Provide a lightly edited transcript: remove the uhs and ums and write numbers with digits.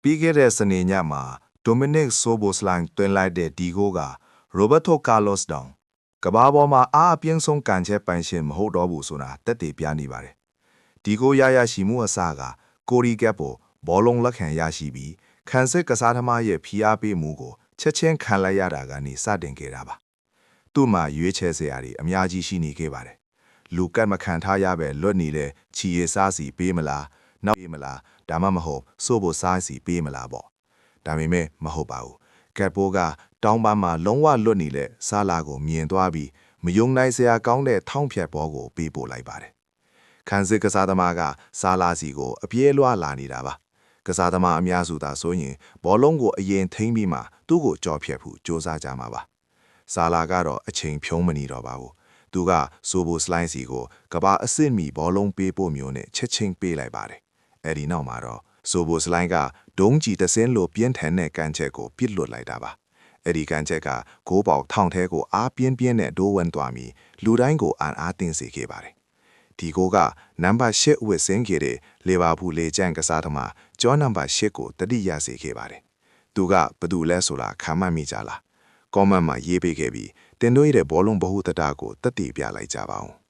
ပြီးခဲ့တဲ့စနေညမှာ Dominic Szoboszlai တွင်လိုက်တဲ့ဒီဂိုးက Roberto Carlos တောင်ကမ္ဘာပေါ်မှာအားအပြင်းဆုံးကန်ချက်ပိုင်ရှင်မဟုတ်တော့ဘူးဆိုတာတက်တည်ပြနေပါတယ်။ဒီဂိုးရရှိမှုအစကကိုရီကက်ပေါ်ဘောလုံးလက်ခံရရှိပြီးခံစစ်ကစားသမားရဲ့ဖိအားပေးမှုကိုချက်ချင်းခံလိုက်ရတာကနေစတင်ခဲ့တာပါ။သူ့မှာရွေးချယ်စရာတွေအများကြီးရှိနေခဲ့ပါတယ်။လူကတ်မခံထားရပဲလွတ်နေတဲ့ချီရစားစီပေးမလားနောက်ပေးမလားဒါမှမဟုတ်စိုးဖို့စားစီပေးမလားပေါ့ဒါပေမဲ့မဟုတ်ပါဘူးကက်ပိုးကတောင်းပန်းမှာလုံးဝလွတ်နေတဲ့ဆာလာကိုမြင်သွားပြီးမယုံနိုင်စရာကောင်းတဲ့ထောင်းဖြတ်ဘောကိုပေးပို့လိုက်ပါတယ်ခန်းစစ်ကစားသမားကဆာလာစီကိုအပြေးလွှာလာနေတာပါကစားသမားအများစုသာဆိုရင်ဘောလုံးကိုအရင်ထိမ့်ပြီးမှသူ့ကိုကြော်ဖြတ်ဖို့စ조사ကြမှာပါဆာလာကတော့အချိန်ဖြုံးမနေတော့ပါဘူးသူကဆိုဘိုစလိုင်းစီကိုကဘာအစ်စ်မီဘောလုံးပေးဖို့မျိုးနဲ့ချက်ချင်းပေးလိုက်ပါတယ်အဲ့ဒီနောက်မှာတော့ဆိုဘိုစလိုင်းကဒုံးကြီးတစင်းလိုပြင်းထန်တဲ့ကန်ချက်ကိုပစ်လွတ်လိုက်တာပါအဲ့ဒီကန်ချက်ကဂိုးပေါက်ထောင်ထဲကိုအားပြင်းပြင်းနဲ့ဒိုးဝန်းသွားပြီးလူတိုင်းကိုအားတင်းစေခဲ့ပါတယ်ဒီဂိုးကနံပါတ်8ဝစ်စင်ခဲ့တဲ့လီဗာပူးလေဂျန်ကစားသမားကျော်နံပါတ်8ကိုတတိယစေခဲ့ပါတယ်သူကဘသူလဲဆိုတာခံမှတ်မိကြလားကွန်မန့်မှာရေးပေးခဲ့ပြီးတင်တို့ရဲ့ဘောလုံးဘဟုတတကိုတက်တည်ပြလိုက်ကြပါဦး